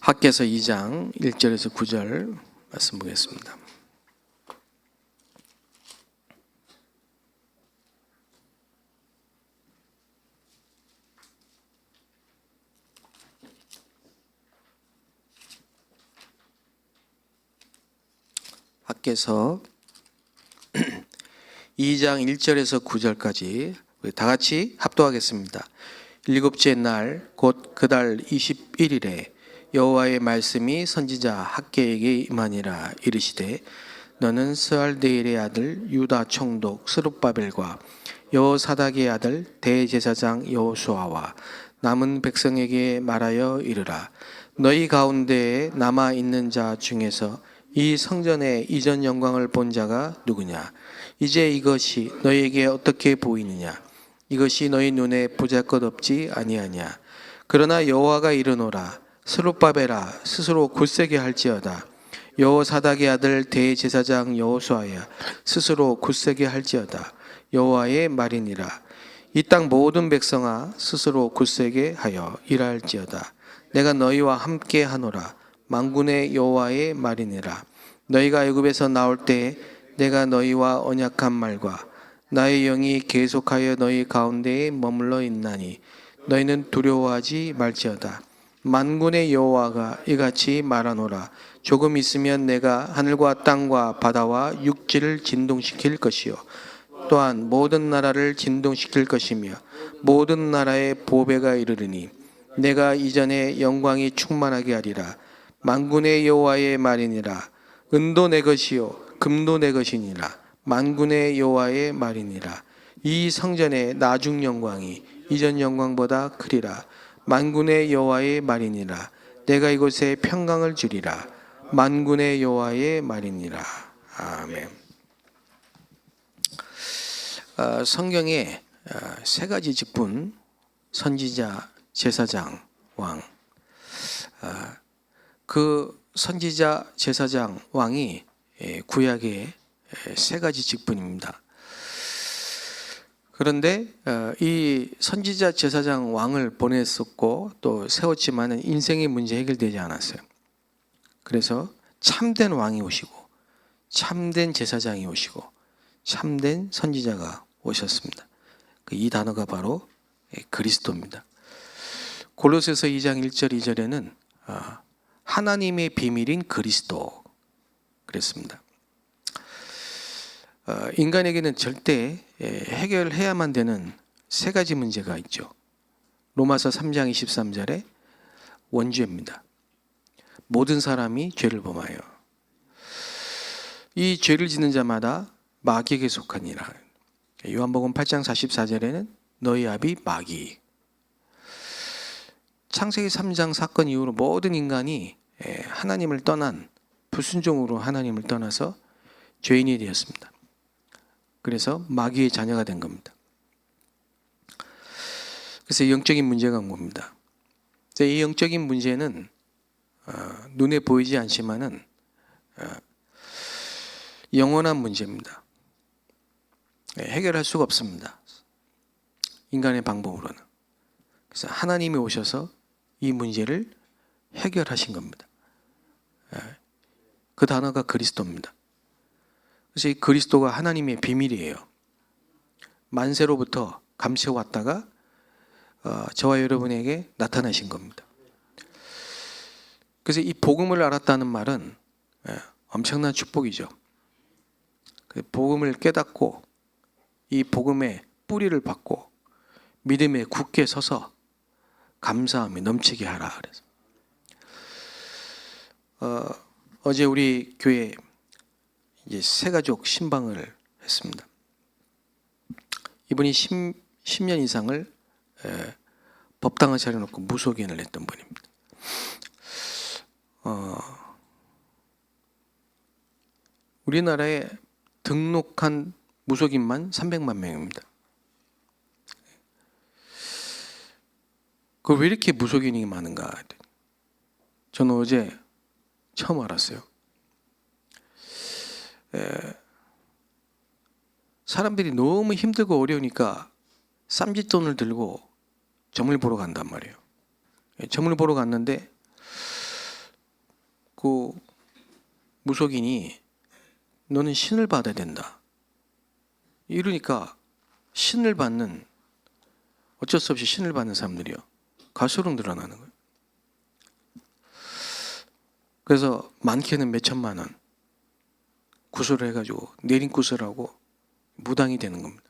학개서 2장 1절에서 9절 말씀 보겠습니다. 학개서 2장 1절에서 9절까지 우리 다 같이 합독하겠습니다. 일곱째 날 곧 그달 21일에 여호와의 말씀이 선지자 학개에게 임하니라. 이르시되 너는 스알데일의 아들 유다 총독 스룹바벨과 여호사닥의 아들 대제사장 여호수아와 남은 백성에게 말하여 이르라. 너희 가운데에 남아 있는 자 중에서 이 성전의 이전 영광을 본 자가 누구냐? 이제 이것이 너희에게 어떻게 보이느냐? 이것이 너희 눈에 보잘것없지 아니하냐? 그러나 여호와가 이르노라. 스룹바벨아 스스로 굳세게 할지어다. 여호사닥의 아들 대제사장 여호수아야 스스로 굳세게 할지어다. 여호와의 말이니라. 이 땅 모든 백성아 스스로 굳세게 하여 일할지어다. 내가 너희와 함께 하노라. 만군의 여호와의 말이니라. 너희가 애굽에서 나올 때에 내가 너희와 언약한 말과 나의 영이 계속하여 너희 가운데에 머물러 있나니 너희는 두려워하지 말지어다. 만군의 여호와가 이같이 말하노라. 조금 있으면 내가 하늘과 땅과 바다와 육지를 진동시킬 것이요 또한 모든 나라를 진동시킬 것이며 모든 나라의 보배가 이르르니 내가 이전에 영광이 충만하게 하리라. 만군의 여호와의 말이니라. 은도 내 것이요 금도 내 것이니라. 만군의 여호와의 말이니라. 이 성전의 나중 영광이 이전 영광보다 크리라. 만군의 여호와의 말이니라. 내가 이곳에 평강을 주리라. 만군의 여호와의 말이니라. 아멘. 성경에 세 가지 직분, 선지자, 제사장, 왕. 그 선지자, 제사장, 왕이 구약의 세 가지 직분입니다. 그런데 이 선지자, 제사장, 왕을 보냈었고 또 세웠지만 인생의 문제 해결되지 않았어요. 그래서 참된 왕이 오시고 참된 제사장이 오시고 참된 선지자가 오셨습니다. 이 단어가 바로 그리스도입니다. 골로새서 2장 1절 2절에는 하나님의 비밀인 그리스도 그랬습니다. 인간에게는 절대 해결해야만 되는 세 가지 문제가 있죠. 로마서 3장 23절에 원죄입니다. 모든 사람이 죄를 범하여 이 죄를 짓는 자마다 마귀에게 속하니라. 요한복음 8장 44절에는 너희 아비 마귀. 창세기 3장 사건 이후로 모든 인간이 하나님을 떠난 불순종으로 하나님을 떠나서 죄인이 되었습니다. 그래서 마귀의 자녀가 된 겁니다. 그래서 영적인 문제가 온 겁니다. 이 영적인 문제는 눈에 보이지 않지만은 영원한 문제입니다. 해결할 수가 없습니다. 인간의 방법으로는. 그래서 하나님이 오셔서 이 문제를 해결하신 겁니다. 그 단어가 그리스도입니다. 그래서 이 그리스도가 하나님의 비밀이에요. 만세로부터 감춰왔다가 저와 여러분에게 나타나신 겁니다. 그래서 이 복음을 알았다는 말은 엄청난 축복이죠. 복음을 깨닫고 이 복음의 뿌리를 받고 믿음에 굳게 서서 감사함이 넘치게 하라. 그래서 어제 우리 교회 이제 세 가족 신방을 했습니다. 이분이 10년 이상을 법당을 차려놓고 무속인을 했던 분입니다. 우리나라에 등록한 무속인만 300만 명입니다. 그 왜 이렇게 무속인이 많은가? 저는 어제 처음 알았어요. 사람들이 너무 힘들고 어려우니까 쌈짓돈을 들고 점을 보러 간단 말이에요. 점을 보러 갔는데 그 무속인이 너는 신을 받아야 된다. 이러니까 신을 받는, 어쩔 수 없이 신을 받는 사람들이요, 갈수록 늘어나는 거예요. 그래서 많게는 몇 천만 원 구슬을 해가지고 내린 구슬하고 무당이 되는 겁니다.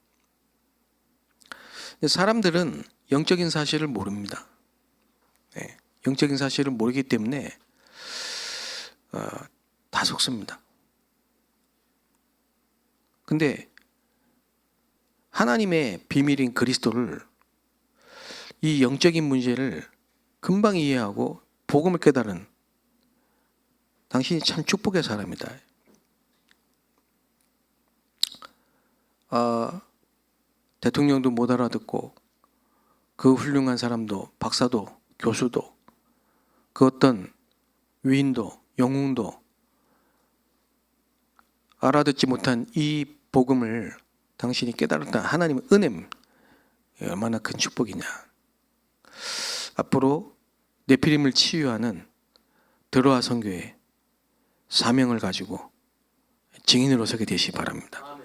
사람들은 영적인 사실을 모릅니다. 네, 영적인 사실을 모르기 때문에 다 속습니다. 근데 하나님의 비밀인 그리스도를, 이 영적인 문제를 금방 이해하고 복음을 깨달은 당신이 참 축복의 사람이다. 대통령도 못 알아듣고 그 훌륭한 사람도, 박사도, 교수도, 그 어떤 위인도, 영웅도 알아듣지 못한 이 복음을 당신이 깨달았다. 하나님의 은혜, 얼마나 큰 축복이냐. 앞으로 네피림을 치유하는 드로아 선교의 사명을 가지고 증인으로 서게 되시기 바랍니다.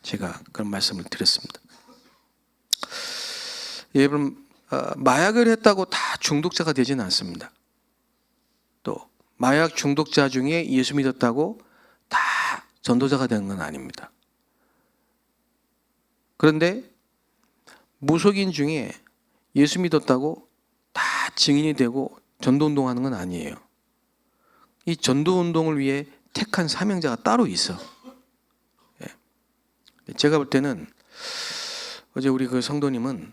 제가 그런 말씀을 드렸습니다. 여러분, 마약을 했다고 다 중독자가 되지는 않습니다. 또 마약 중독자 중에 예수 믿었다고 다 전도자가 되는 건 아닙니다. 그런데 무속인 중에 예수 믿었다고 다 증인이 되고 전도운동하는 건 아니에요. 이 전도운동을 위해 택한 사명자가 따로 있어. 제가 볼 때는 어제 우리 그 성도님은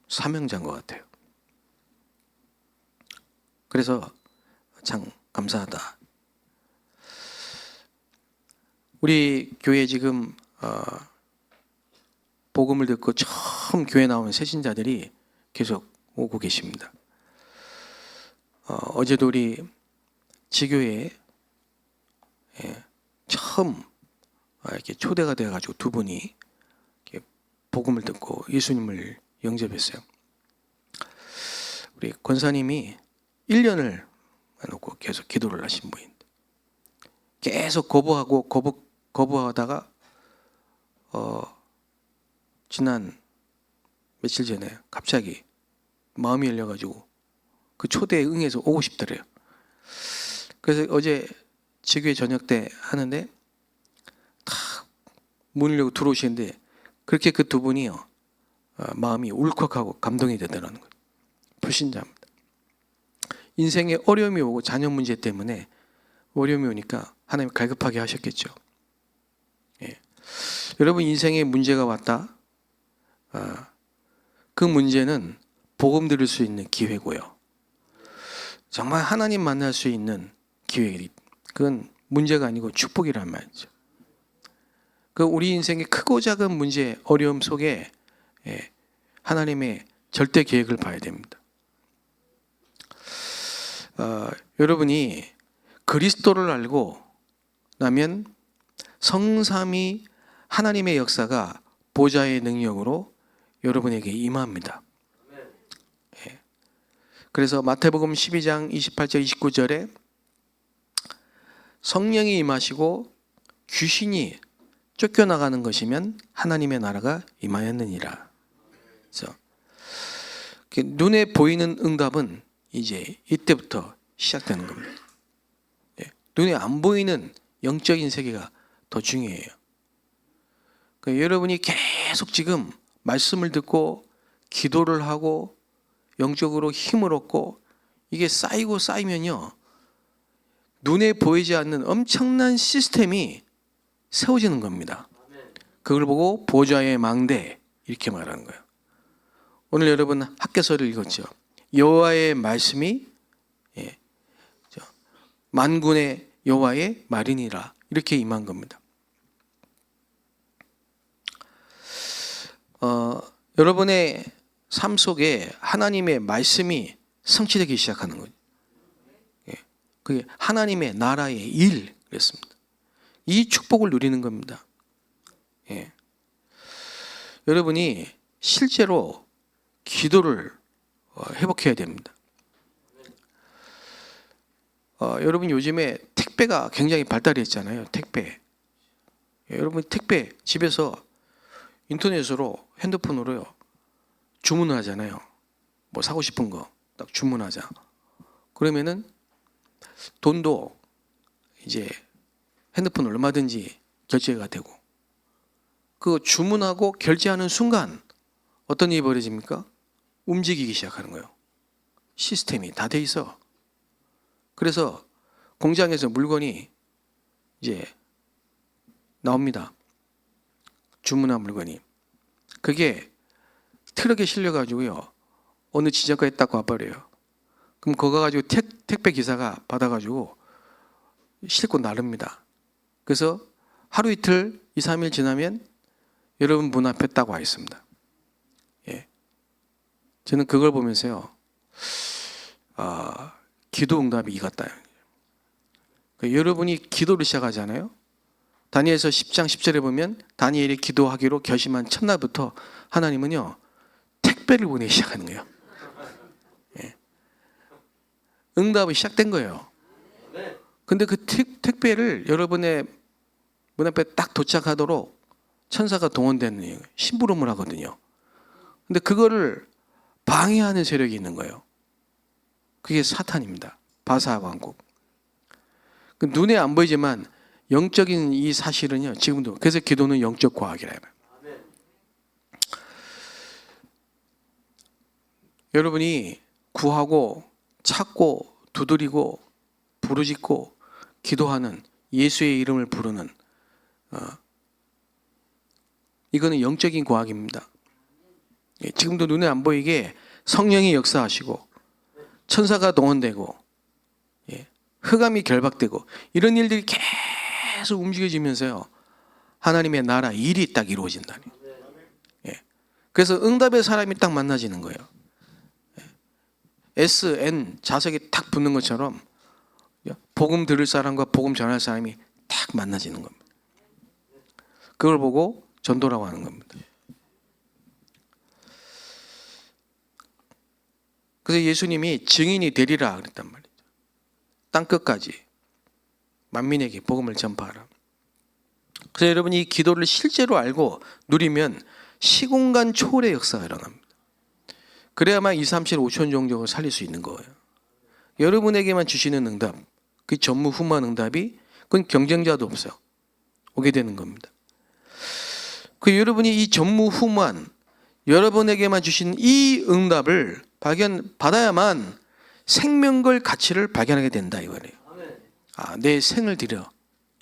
사명자인 것 같아요. 그래서 참 감사하다. 우리 교회 지금 복음을 듣고 처음 교회 나온 새신자들이 계속 오고 계십니다. 어제도 우리 지교회에 처음 이렇게 초대가 되어가지고 두 분이 이렇게 복음을 듣고 예수님을 영접했어요. 우리 권사님이 1년을 놓고 계속 기도를 하신 분인데, 계속 거부하다가 지난 며칠 전에 갑자기 마음이 열려가지고 그 초대에 응해서 오고 싶더래요. 그래서 어제 지교회 저녁 때 하는데 다 문을 열고 들어오시는데, 그렇게 그 두 분이요, 마음이 울컥하고 감동이 되더라는 거예요. 불신자입니다. 인생에 어려움이 오고 자녀 문제 때문에 어려움이 오니까 하나님 갈급하게 하셨겠죠. 예. 여러분 인생에 문제가 왔다. 그 문제는 복음 들을 수 있는 기회고요. 정말 하나님 만날 수 있는 기회이, 그건 문제가 아니고 축복이란 말이죠. 그 우리 인생의 크고 작은 문제, 어려움 속에 하나님의 절대 계획을 봐야 됩니다. 여러분이 그리스도를 알고 나면 성삼위 하나님의 역사가 보좌의 능력으로 여러분에게 임합니다. 그래서 마태복음 12장 28절 29절에 성령이 임하시고 귀신이 쫓겨나가는 것이면 하나님의 나라가 임하였느니라. 그래서 눈에 보이는 응답은 이제 이때부터 시작되는 겁니다. 눈에 안 보이는 영적인 세계가 더 중요해요. 그러니까 여러분이 계속 지금 말씀을 듣고 기도를 하고 영적으로 힘을 얻고 이게 쌓이고 쌓이면요, 눈에 보이지 않는 엄청난 시스템이 세워지는 겁니다. 그걸 보고 보좌의 망대, 이렇게 말하는 거예요. 오늘 여러분 학개서를 읽었죠. 여호와의 말씀이 만군의 여호와의 말이니라, 이렇게 임한 겁니다. 여러분의 삶 속에 하나님의 말씀이 성취되기 시작하는 거죠. 그게 하나님의 나라의 일, 그랬습니다. 이 축복을 누리는 겁니다. 여러분이 실제로 기도를 회복해야 됩니다. 여러분 요즘에 택배가 굉장히 발달했잖아요. 택배. 여러분 택배 집에서 인터넷으로 핸드폰으로요 주문을 하잖아요. 뭐 사고 싶은 거 딱 주문하자. 그러면은 돈도 이제 핸드폰 얼마든지 결제가 되고 그 주문하고 결제하는 순간 어떤 일이 벌어집니까? 움직이기 시작하는 거예요. 시스템이 다 돼 있어. 그래서 공장에서 물건이 이제 나옵니다. 주문한 물건이. 그게 트럭에 실려가지고요. 어느 지점까지 딱 와버려요. 그럼 그거 가지고 택배 기사가 받아가지고 싣고 나릅니다. 그래서 하루 이틀, 2, 3일 지나면 여러분 문 앞에 딱 와 있습니다. 예. 저는 그걸 보면서요. 기도 응답이 익었다. 그러니까 여러분이 기도를 시작하잖아요. 다니엘서 10장 10절에 보면 다니엘이 기도하기로 결심한 첫날부터 하나님은요. 택배를 보내기 시작하는 거예요. 예. 응답이 시작된 거예요. 근데 그 택배를 여러분의 문 앞에 딱 도착하도록 천사가 동원되는 심부름을 하거든요. 근데 그거를 방해하는 세력이 있는 거예요. 그게 사탄입니다. 바사 왕국. 눈에 안 보이지만 영적인 이 사실은요. 지금도 그래서 기도는 영적 과학이라 해요. 여러분이 구하고 찾고 두드리고 부르짖고 기도하는 예수의 이름을 부르는 이거는 영적인 과학입니다. 지금도 눈에 안 보이게 성령이 역사하시고 천사가 동원되고 흑암이 결박되고 이런 일들이 계속 움직여지면서요. 하나님의 나라 일이 딱 이루어진다니. 그래서 응답의 사람이 딱 만나지는 거예요. SN 자석이 딱 붙는 것처럼 복음 들을 사람과 복음 전할 사람이 딱 만나지는 겁니다. 그걸 보고 전도라고 하는 겁니다. 그래서 예수님이 증인이 되리라 그랬단 말이죠. 땅끝까지 만민에게 복음을 전파하라. 그래서 여러분이 이 기도를 실제로 알고 누리면 시공간 초월의 역사가 일어납니다. 그래야만 2, 3, 7, 5천 종족을 살릴 수 있는 거예요. 여러분에게만 주시는 응답, 그 전무후무한 응답이 그건 경쟁자도 없어요. 오게 되는 겁니다. 그 여러분이 이 전무후무한 여러분에게만 주신 이 응답을 받아야만 생명걸 가치를 발견하게 된다 이거예요. 내 생을 들여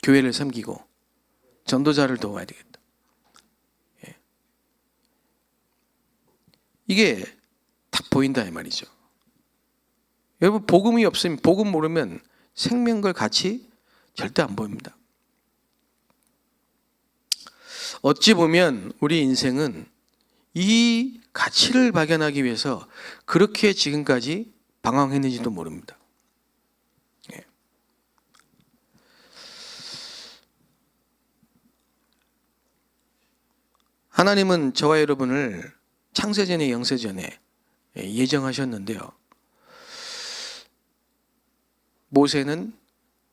교회를 섬기고 전도자를 도와야 되겠다. 이게 딱 보인다 이 말이죠. 여러분 복음이 없으면 복음 모르면 생명걸 가치 절대 안 보입니다. 어찌 보면 우리 인생은 이 가치를 발견하기 위해서 그렇게 지금까지 방황했는지도 모릅니다. 하나님은 저와 여러분을 창세전에 영세전에 예정하셨는데요. 모세는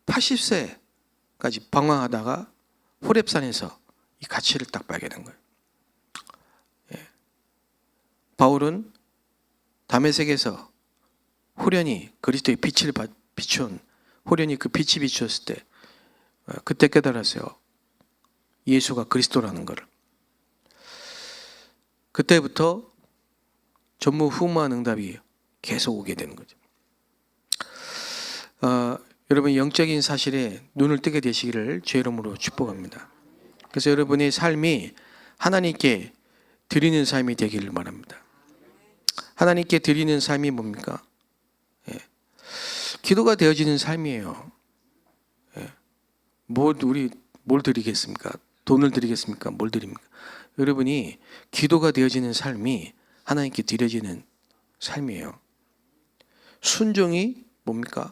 80세까지 방황하다가 호렙산에서 이 가치를 딱 발견한 거예요. 바울은 다메섹에서 호련히 그리스도의 빛을 비춘 호련히 그 빛이 비추었을 때 그때 깨달았어요. 예수가 그리스도라는 것을. 그때부터 전무후무한 응답이 계속 오게 되는 거죠. 여러분 영적인 사실에 눈을 뜨게 되시기를 주의 이름으로 축복합니다. 그래서 여러분의 삶이 하나님께 드리는 삶이 되기를 바랍니다. 하나님께 드리는 삶이 뭡니까? 기도가 되어지는 삶이에요. 뭘 드리겠습니까? 돈을 드리겠습니까? 뭘 드립니까? 여러분이 기도가 되어지는 삶이 하나님께 드려지는 삶이에요. 순종이 뭡니까?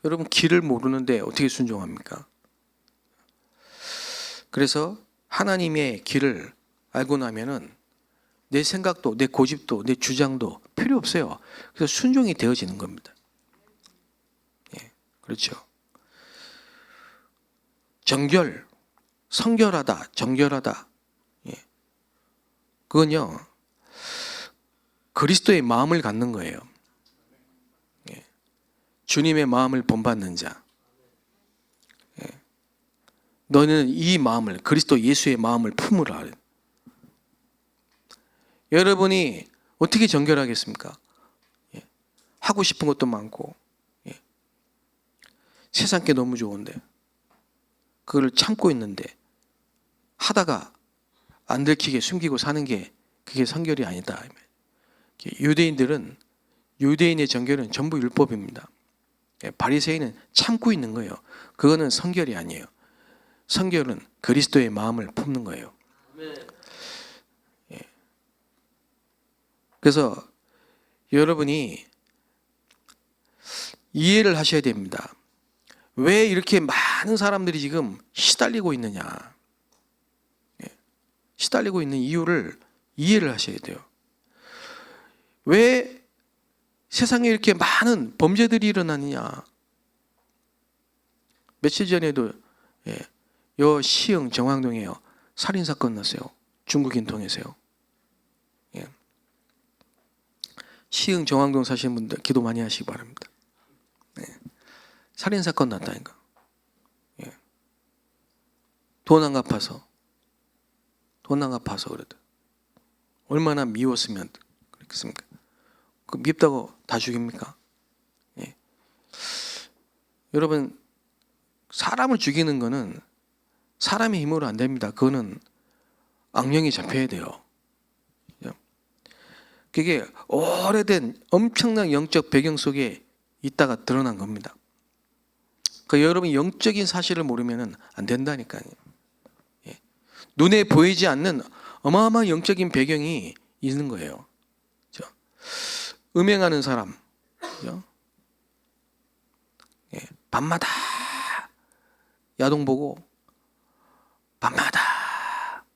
여러분 길을 모르는데 어떻게 순종합니까? 그래서 하나님의 길을 알고 나면은 내 생각도 내 고집도 내 주장도 필요 없어요. 그래서 순종이 되어지는 겁니다. 그렇죠. 정결, 성결하다, 정결하다. 예. 그건요, 그리스도의 마음을 갖는 거예요. 예. 주님의 마음을 본받는 자. 예. 너는 이 마음을, 그리스도 예수의 마음을 품으라. 여러분이 어떻게 정결하겠습니까? 예. 하고 싶은 것도 많고, 예. 세상 게 너무 좋은데 그걸 참고 있는데 하다가 안 들키게 숨기고 사는 게 그게 성결이 아니다. 유대인들은, 유대인의 정결은 전부 율법입니다. 바리새인은 참고 있는 거예요. 그거는 성결이 아니에요. 성결은 그리스도의 마음을 품는 거예요. 예. 그래서 여러분이 이해를 하셔야 됩니다. 왜 이렇게 많은 사람들이 지금 시달리고 있느냐. 시달리고 있는 이유를 이해를 하셔야 돼요. 왜 세상에 이렇게 많은 범죄들이 일어나느냐. 며칠 전에도 요 시흥 정왕동에요, 살인사건 났어요. 중국인 통해서요. 시흥 정왕동 사시는 분들 기도 많이 하시기 바랍니다. 살인사건 났다니까. 돈 안 갚아서 그래도 얼마나 미웠으면 그렇겠습니까? 그 밉다고 다 죽입니까? 예. 여러분, 사람을 죽이는 거는 사람의 힘으로 안 됩니다. 그거는 악령이 잡혀야 돼요. 그게 오래된 엄청난 영적 배경 속에 있다가 드러난 겁니다. 그 여러분이 영적인 사실을 모르면 안 된다니까요. 예. 눈에 보이지 않는 어마어마한 영적인 배경이 있는 거예요. 그렇죠? 음행하는 사람, 그렇죠? 예. 밤마다 야동 보고 밤마다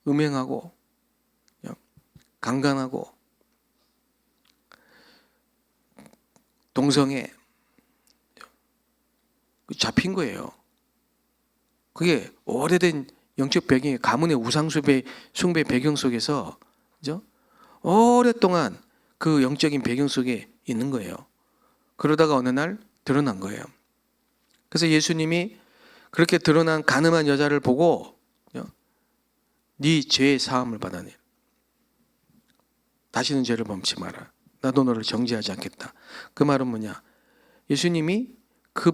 음행하고 강간하고 동성애 잡힌 거예요. 그게 오래된 영적 배경이 가문의 우상 숭배 배경 속에서, 그죠? 오랫동안 그 영적인 배경 속에 있는 거예요. 그러다가 어느 날 드러난 거예요. 그래서 예수님이 그렇게 드러난 간음한 여자를 보고 네 죄의 사함을 받아내. 다시는 죄를 범치 마라. 나도 너를 정죄하지 않겠다. 그 말은 뭐냐? 예수님이 그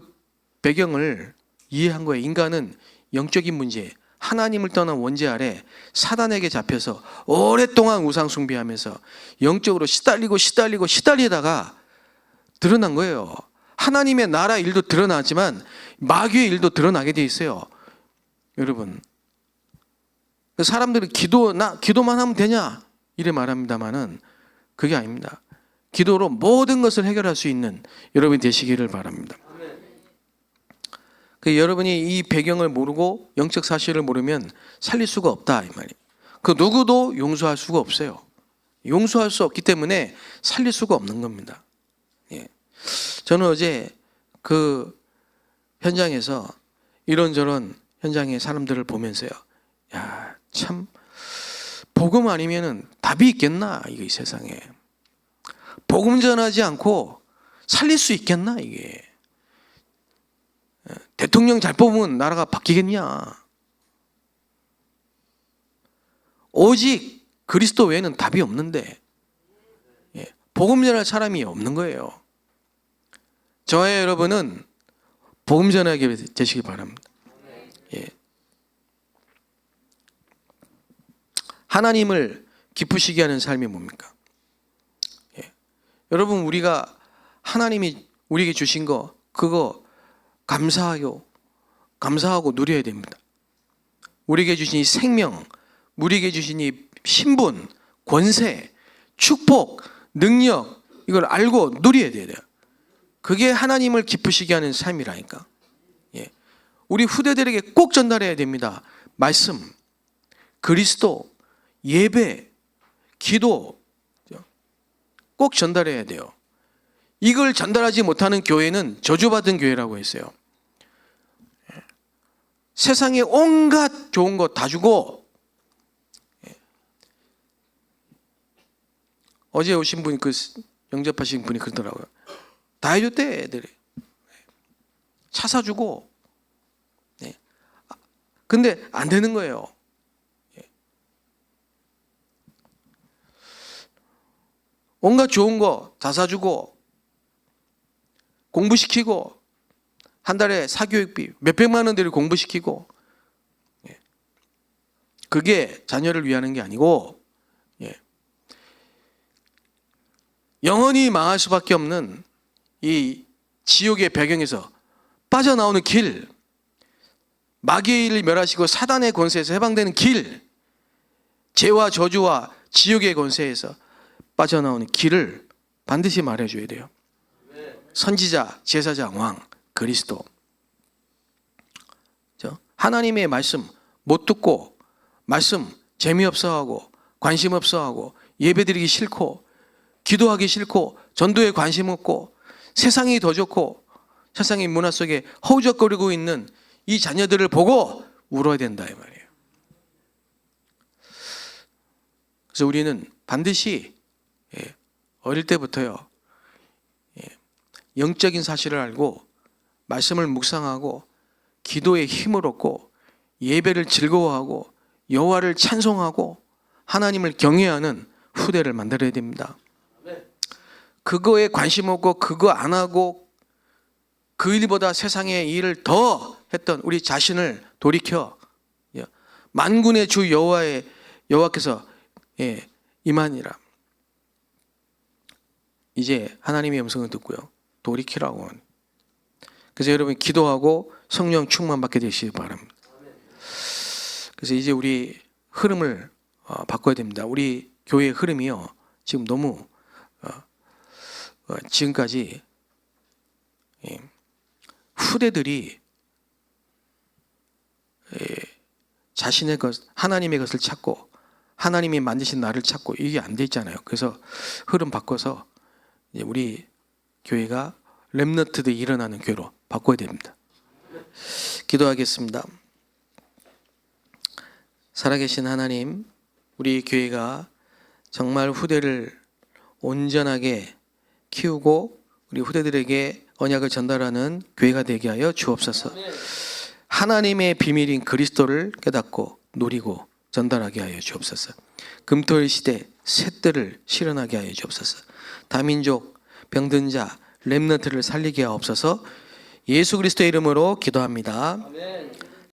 배경을 이해한 거예요. 인간은 영적인 문제, 하나님을 떠난 원죄 아래 사단에게 잡혀서 오랫동안 우상 숭배하면서 영적으로 시달리다가 드러난 거예요. 하나님의 나라 일도 드러나지만 마귀의 일도 드러나게 돼 있어요. 여러분, 사람들이 기도만 하면 되냐 이래 말합니다만은 그게 아닙니다. 기도로 모든 것을 해결할 수 있는 여러분이 되시기를 바랍니다. 여러분이 이 배경을 모르고 영적 사실을 모르면 살릴 수가 없다 이 말이에요. 그 누구도 용서할 수가 없어요. 용서할 수 없기 때문에 살릴 수가 없는 겁니다. 예. 저는 어제 그 현장에서 이런저런 현장의 사람들을 보면서요, 야, 참 복음 아니면은 답이 있겠나 이게 이 세상에. 복음 전하지 않고 살릴 수 있겠나 이게. 대통령 잘 뽑으면 나라가 바뀌겠냐. 오직 그리스도 외에는 답이 없는데 복음 전할 사람이 없는 거예요. 저와 여러분은 복음 전하게 되시기 바랍니다. 예. 하나님을 기쁘시게 하는 삶이 뭡니까? 예. 여러분, 우리가 하나님이 우리에게 주신 거 그거 감사하고 누려야 됩니다. 우리에게 주신 이 생명, 우리에게 주신 이 신분, 권세, 축복, 능력, 이걸 알고 누려야 돼요. 그게 하나님을 기쁘시게 하는 삶이라니까. 예. 우리 후대들에게 꼭 전달해야 됩니다. 말씀, 그리스도, 예배, 기도 꼭 전달해야 돼요. 이걸 전달하지 못하는 교회는 저주받은 교회라고 했어요. 세상에 온갖 좋은 거 다 주고, 어제 오신 분이 영접하신 분이 그러더라고요. 다 해줬대, 애들이. 차 사주고. 근데 안 되는 거예요. 온갖 좋은 거 다 사주고, 공부시키고, 한 달에 사교육비 몇백만 원들을 공부시키고, 그게 자녀를 위하는 게 아니고, 영원히 망할 수밖에 없는 이 지옥의 배경에서 빠져나오는 길, 마귀의 일을 멸하시고 사단의 권세에서 해방되는 길, 죄와 저주와 지옥의 권세에서 빠져나오는 길을 반드시 말해줘야 돼요. 선지자, 제사장, 왕, 그리스도. 하나님의 말씀 못 듣고, 말씀 재미없어하고, 관심 없어하고, 예배드리기 싫고, 기도하기 싫고, 전도에 관심 없고, 세상이 더 좋고, 세상의 문화 속에 허우적거리고 있는 이 자녀들을 보고 울어야 된다, 이 말이에요. 그래서 우리는 반드시 어릴 때부터요, 영적인 사실을 알고 말씀을 묵상하고 기도에 힘을 얻고 예배를 즐거워하고 여호와를 찬송하고 하나님을 경외하는 후대를 만들어야 됩니다. 그거에 관심 없고 그거 안 하고 그 일보다 세상의 일을 더 했던 우리 자신을 돌이켜 만군의 주 여호와께서 임하니라. 이제 하나님의 음성을 듣고요, 돌이키라고. 그래서 여러분 기도하고 성령 충만 받게 되시기 바랍니다. 그래서 이제 우리 흐름을 바꿔야 됩니다. 우리 교회의 흐름이요, 지금 너무 지금까지 후대들이 자신의 것, 하나님의 것을 찾고 하나님이 만드신 나를 찾고 이게 안 돼 있잖아요. 그래서 흐름 바꿔서 우리 교회가 렘넌트들이 일어나는 교회로 바꿔야 됩니다. 기도하겠습니다. 살아계신 하나님, 우리 교회가 정말 후대를 온전하게 키우고 우리 후대들에게 언약을 전달하는 교회가 되게 하여 주옵소서. 하나님의 비밀인 그리스도를 깨닫고 누리고 전달하게 하여 주옵소서. 금토일 시대 셋들을 실현하게 하여 주옵소서. 다민족, 병든 자, 렘넌트를 살리게 하옵소서. 예수 그리스도의 이름으로 기도합니다. 아멘.